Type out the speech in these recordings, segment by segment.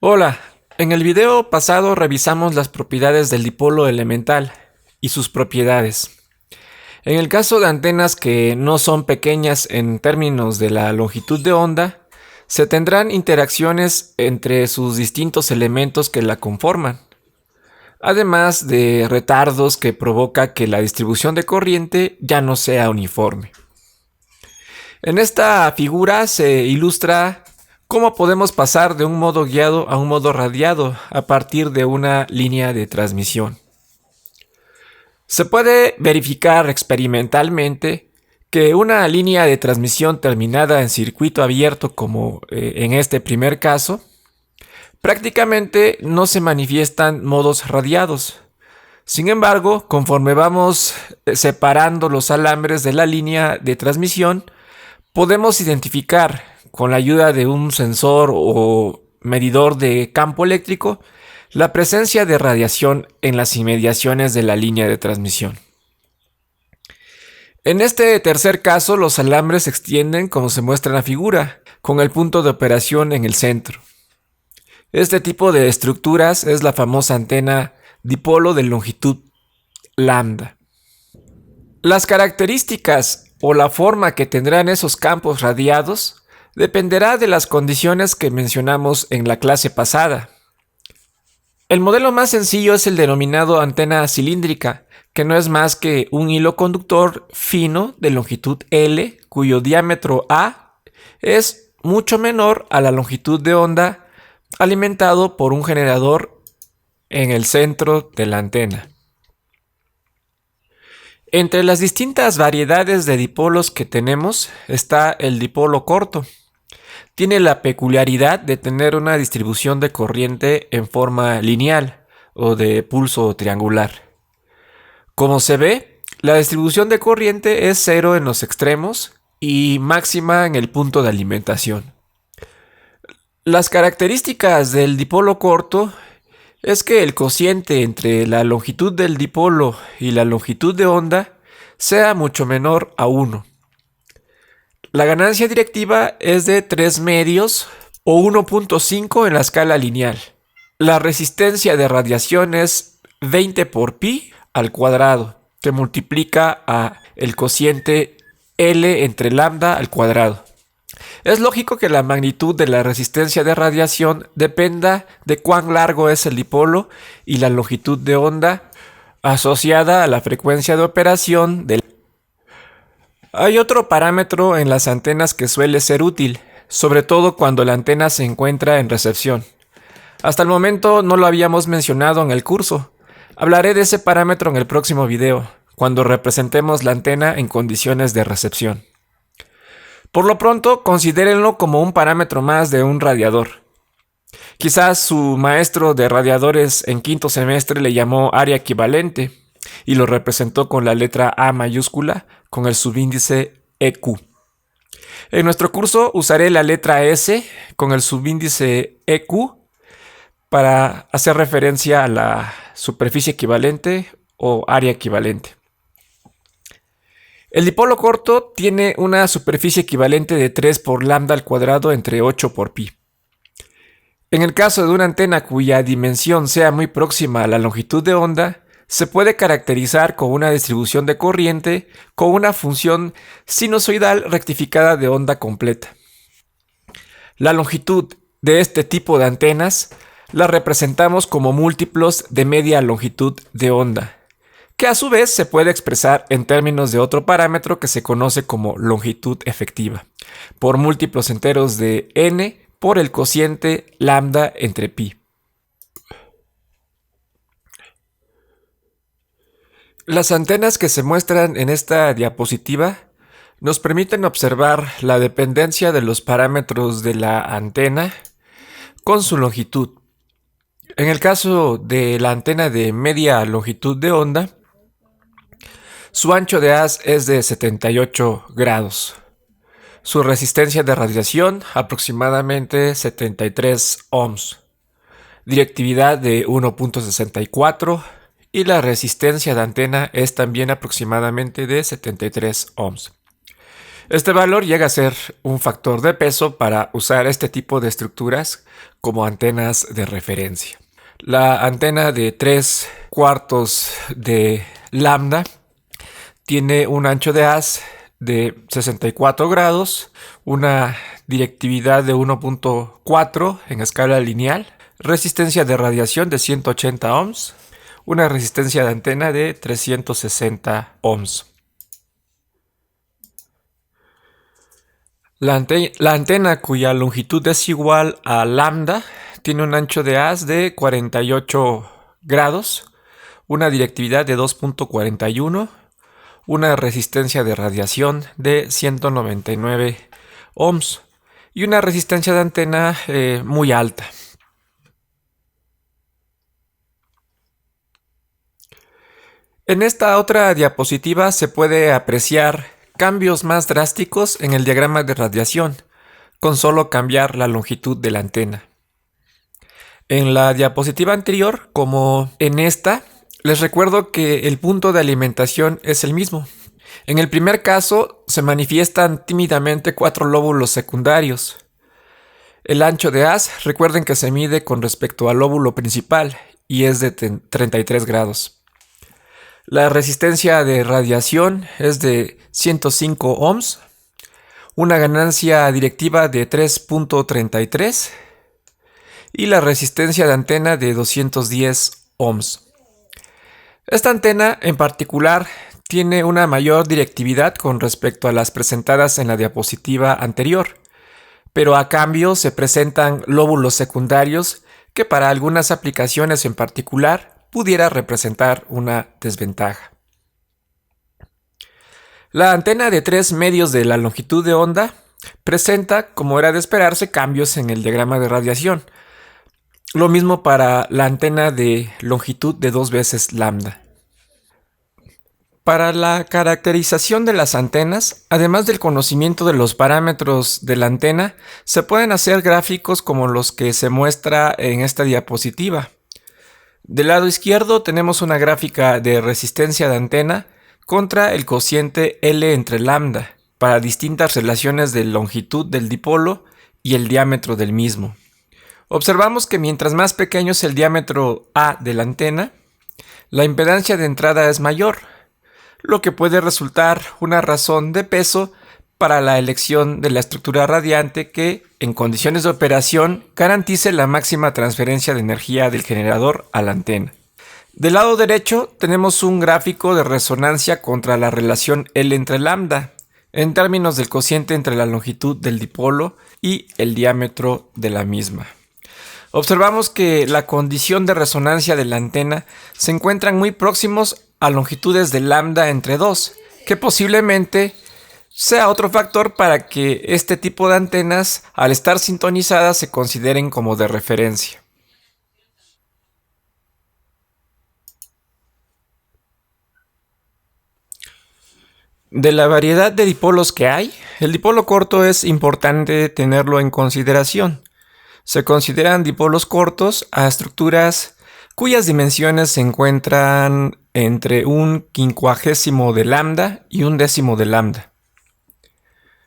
Hola, en el video pasado revisamos las propiedades del dipolo elemental y sus propiedades. En el caso de antenas que no son pequeñas en términos de la longitud de onda, se tendrán interacciones entre sus distintos elementos que la conforman, además de retardos que provoca que la distribución de corriente ya no sea uniforme. En esta figura se ilustra cómo podemos pasar de un modo guiado a un modo radiado a partir de una línea de transmisión. Se puede verificar experimentalmente que una línea de transmisión terminada en circuito abierto, como en este primer caso, prácticamente no se manifiestan modos radiados. Sin embargo, conforme vamos separando los alambres de la línea de transmisión, podemos identificar con la ayuda de un sensor o medidor de campo eléctrico la presencia de radiación en las inmediaciones de la línea de transmisión. En este tercer caso, los alambres se extienden como se muestra en la figura, con el punto de operación en el centro. Este tipo de estructuras es la famosa antena dipolo de longitud lambda. Las características o la forma que tendrán esos campos radiados dependerá de las condiciones que mencionamos en la clase pasada. El modelo más sencillo es el denominado antena cilíndrica, que no es más que un hilo conductor fino de longitud L, cuyo diámetro A es mucho menor a la longitud de onda, alimentado por un generador en el centro de la antena. Entre las distintas variedades de dipolos que tenemos está el dipolo corto. Tiene la peculiaridad de tener una distribución de corriente en forma lineal o de pulso triangular. Como se ve, la distribución de corriente es cero en los extremos y máxima en el punto de alimentación. Las características del dipolo corto es que el cociente entre la longitud del dipolo y la longitud de onda sea mucho menor a 1. La ganancia directiva es de 3 medios o 1.5 en la escala lineal. La resistencia de radiación es 20 por pi al cuadrado, que multiplica a el cociente L entre lambda al cuadrado. Es lógico que la magnitud de la resistencia de radiación dependa de cuán largo es el dipolo y la longitud de onda asociada a la frecuencia de operación del. Hay otro parámetro en las antenas que suele ser útil, sobre todo cuando la antena se encuentra en recepción. Hasta el momento no lo habíamos mencionado en el curso. Hablaré de ese parámetro en el próximo video, cuando representemos la antena en condiciones de recepción. Por lo pronto, considérenlo como un parámetro más de un radiador. Quizás su maestro de radiadores en quinto semestre le llamó área equivalente y lo representó con la letra A mayúscula con el subíndice EQ. En nuestro curso usaré la letra S con el subíndice EQ para hacer referencia a la superficie equivalente o área equivalente. El dipolo corto tiene una superficie equivalente de 3 por lambda al cuadrado entre 8 por pi. En el caso de una antena cuya dimensión sea muy próxima a la longitud de onda, se puede caracterizar con una distribución de corriente con una función sinusoidal rectificada de onda completa. La longitud de este tipo de antenas la representamos como múltiplos de media longitud de onda, que a su vez se puede expresar en términos de otro parámetro que se conoce como longitud efectiva, por múltiplos enteros de n por el cociente lambda entre pi. Las antenas que se muestran en esta diapositiva nos permiten observar la dependencia de los parámetros de la antena con su longitud. En el caso de la antena de media longitud de onda, su ancho de haz es de 78 grados. Su resistencia de radiación aproximadamente 73 ohms. Directividad de 1.64 y la resistencia de antena es también aproximadamente de 73 ohms. Este valor llega a ser un factor de peso para usar este tipo de estructuras como antenas de referencia. La antena de 3/4 de lambda tiene un ancho de haz de 64 grados, una directividad de 1.4 en escala lineal, resistencia de radiación de 180 ohms, una resistencia de antena de 360 ohms. La antena cuya longitud es igual a lambda tiene un ancho de haz de 48 grados, una directividad de 2.41, una resistencia de radiación de 199 ohms y una resistencia de antena muy alta. En esta otra diapositiva se puede apreciar cambios más drásticos en el diagrama de radiación, con solo cambiar la longitud de la antena. En la diapositiva anterior, como en esta, les recuerdo que el punto de alimentación es el mismo. En el primer caso, se manifiestan tímidamente 4 lóbulos secundarios. El ancho de haz, recuerden que se mide con respecto al lóbulo principal y es de 33 grados. La resistencia de radiación es de 105 ohms, una ganancia directiva de 3.33 y la resistencia de antena de 210 ohms. Esta antena en particular tiene una mayor directividad con respecto a las presentadas en la diapositiva anterior, pero a cambio se presentan lóbulos secundarios que para algunas aplicaciones en particular pudiera representar una desventaja. La antena de 3 medios de la longitud de onda presenta, como era de esperarse, cambios en el diagrama de radiación. Lo mismo para la antena de longitud de 2 veces lambda. Para la caracterización de las antenas, además del conocimiento de los parámetros de la antena, se pueden hacer gráficos como los que se muestra en esta diapositiva. Del lado izquierdo tenemos una gráfica de resistencia de antena contra el cociente L entre lambda para distintas relaciones de longitud del dipolo y el diámetro del mismo. Observamos que mientras más pequeño es el diámetro A de la antena, la impedancia de entrada es mayor, lo que puede resultar una razón de peso para la elección de la estructura radiante que, en condiciones de operación, garantice la máxima transferencia de energía del generador a la antena. Del lado derecho tenemos un gráfico de resonancia contra la relación L entre lambda, en términos del cociente entre la longitud del dipolo y el diámetro de la misma. Observamos que la condición de resonancia de la antena se encuentran muy próximos a longitudes de lambda entre 2, que posiblemente sea otro factor para que este tipo de antenas, al estar sintonizadas, se consideren como de referencia. De la variedad de dipolos que hay, el dipolo corto es importante tenerlo en consideración. Se consideran dipolos cortos a estructuras cuyas dimensiones se encuentran entre 1/50 de lambda y 1/10 de lambda.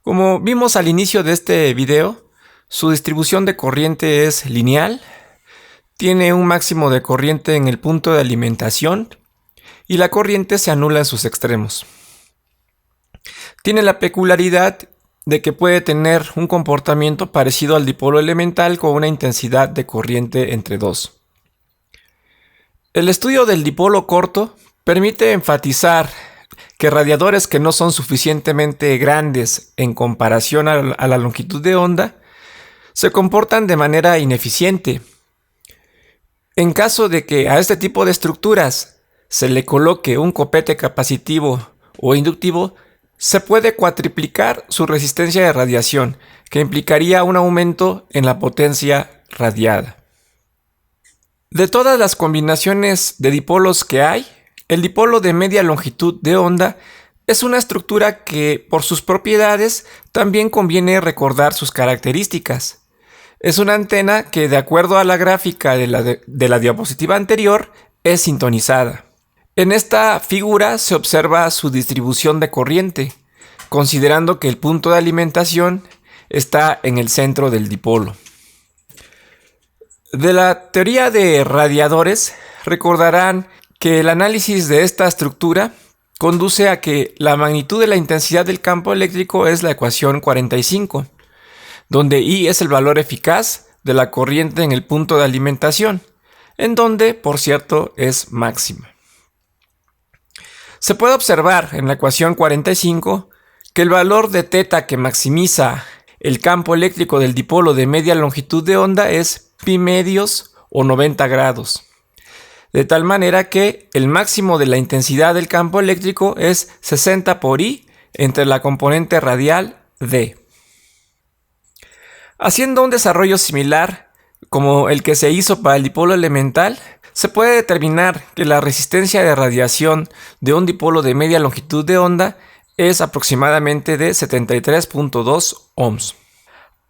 Como vimos al inicio de este video, su distribución de corriente es lineal, tiene un máximo de corriente en el punto de alimentación y la corriente se anula en sus extremos. Tiene la peculiaridad de que puede tener un comportamiento parecido al dipolo elemental con una intensidad de corriente entre 2. El estudio del dipolo corto permite enfatizar que radiadores que no son suficientemente grandes en comparación a la longitud de onda se comportan de manera ineficiente. En caso de que a este tipo de estructuras se le coloque un copete capacitivo o inductivo, se puede cuatriplicar su resistencia de radiación, que implicaría un aumento en la potencia radiada. De todas las combinaciones de dipolos que hay, el dipolo de media longitud de onda es una estructura que, por sus propiedades, también conviene recordar sus características. Es una antena que, de acuerdo a la gráfica de la diapositiva anterior, es sintonizada. En esta figura se observa su distribución de corriente, considerando que el punto de alimentación está en el centro del dipolo. De la teoría de radiadores, recordarán que el análisis de esta estructura conduce a que la magnitud de la intensidad del campo eléctrico es la ecuación 45, donde I es el valor eficaz de la corriente en el punto de alimentación, en donde, por cierto, es máxima. Se puede observar en la ecuación 45 que el valor de θ que maximiza el campo eléctrico del dipolo de media longitud de onda es pi medios o 90 grados. De tal manera que el máximo de la intensidad del campo eléctrico es 60 por I entre la componente radial D. Haciendo un desarrollo similar como el que se hizo para el dipolo elemental, se puede determinar que la resistencia de radiación de un dipolo de media longitud de onda es aproximadamente de 73.2 ohms.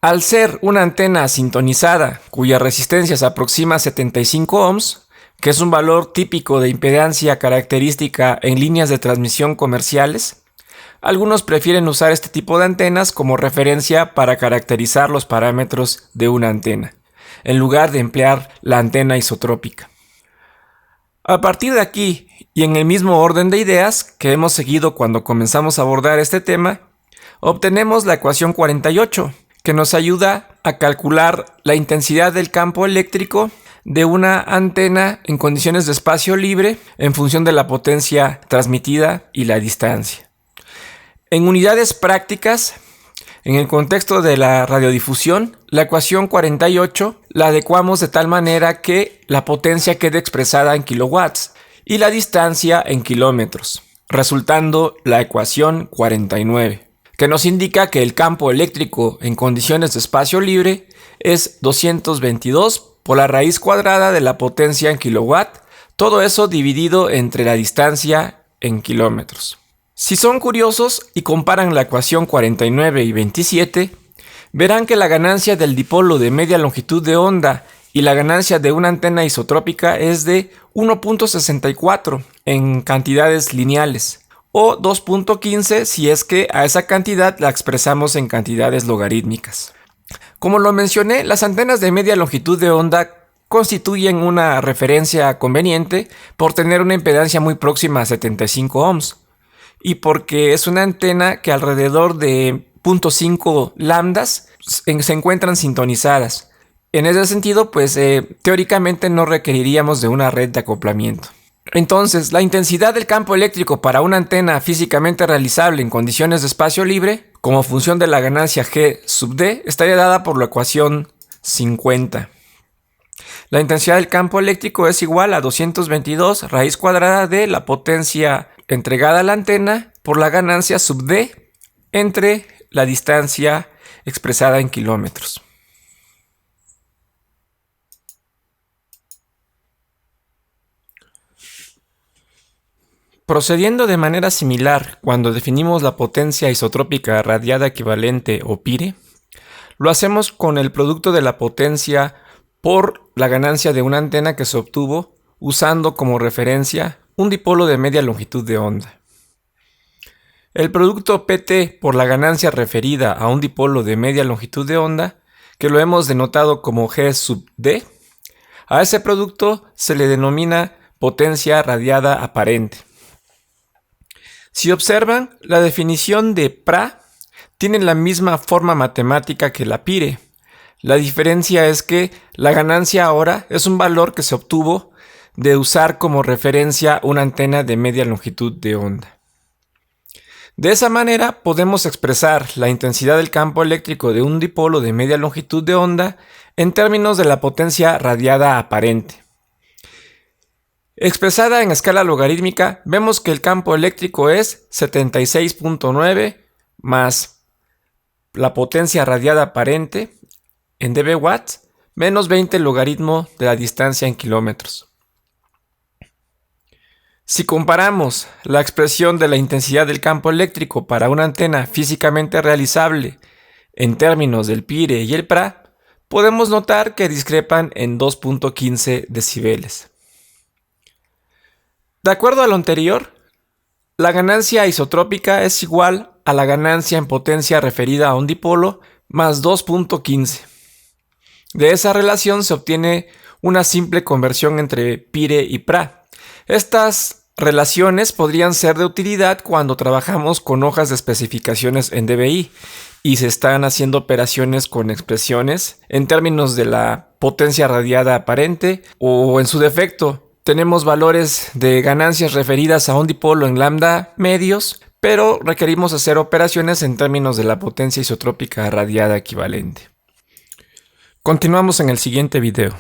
Al ser una antena sintonizada cuya resistencia se aproxima a 75 ohms, que es un valor típico de impedancia característica en líneas de transmisión comerciales, algunos prefieren usar este tipo de antenas como referencia para caracterizar los parámetros de una antena, en lugar de emplear la antena isotrópica. A partir de aquí, y en el mismo orden de ideas que hemos seguido cuando comenzamos a abordar este tema, obtenemos la ecuación 48, que nos ayuda a calcular la intensidad del campo eléctrico de una antena en condiciones de espacio libre en función de la potencia transmitida y la distancia. En unidades prácticas, en el contexto de la radiodifusión, la ecuación 48 la adecuamos de tal manera que la potencia quede expresada en kilowatts y la distancia en kilómetros, resultando la ecuación 49. Que nos indica que el campo eléctrico en condiciones de espacio libre es 222 por la raíz cuadrada de la potencia en kilowatt, todo eso dividido entre la distancia en kilómetros. Si son curiosos y comparan la ecuación 49 y 27, verán que la ganancia del dipolo de media longitud de onda y la ganancia de una antena isotrópica es de 1.64 en cantidades lineales, o 2.15 si es que a esa cantidad la expresamos en cantidades logarítmicas. Como lo mencioné, las antenas de media longitud de onda constituyen una referencia conveniente por tener una impedancia muy próxima a 75 ohms y porque es una antena que alrededor de 0.5 lambdas se encuentran sintonizadas. En ese sentido, pues teóricamente no requeriríamos de una red de acoplamiento. Entonces, la intensidad del campo eléctrico para una antena físicamente realizable en condiciones de espacio libre, como función de la ganancia G sub D, estaría dada por la ecuación 50. La intensidad del campo eléctrico es igual a 222 raíz cuadrada de la potencia entregada a la antena por la ganancia sub D entre la distancia expresada en kilómetros. Procediendo de manera similar cuando definimos la potencia isotrópica radiada equivalente o PIRE, lo hacemos con el producto de la potencia por la ganancia de una antena que se obtuvo usando como referencia un dipolo de media longitud de onda. El producto PT por la ganancia referida a un dipolo de media longitud de onda, que lo hemos denotado como G sub D, a ese producto se le denomina potencia radiada aparente. Si observan, la definición de PRA tiene la misma forma matemática que la PIRE. La diferencia es que la ganancia ahora es un valor que se obtuvo de usar como referencia una antena de media longitud de onda. De esa manera podemos expresar la intensidad del campo eléctrico de un dipolo de media longitud de onda en términos de la potencia radiada aparente. Expresada en escala logarítmica, vemos que el campo eléctrico es 76.9 más la potencia radiada aparente en dB watts menos 20 logaritmo de la distancia en kilómetros. Si comparamos la expresión de la intensidad del campo eléctrico para una antena físicamente realizable en términos del PIRE y el PRA, podemos notar que discrepan en 2.15 decibeles. De acuerdo a lo anterior, La ganancia isotrópica es igual a la ganancia en potencia referida a un dipolo más 2.15. De esa relación se obtiene una simple conversión entre Pire y Pra. Estas relaciones podrían ser de utilidad cuando trabajamos con hojas de especificaciones en dBi y se están haciendo operaciones con expresiones en términos de la potencia radiada aparente, o en su defecto tenemos valores de ganancias referidas a un dipolo en lambda medios, pero requerimos hacer operaciones en términos de la potencia isotrópica radiada equivalente. Continuamos en el siguiente video.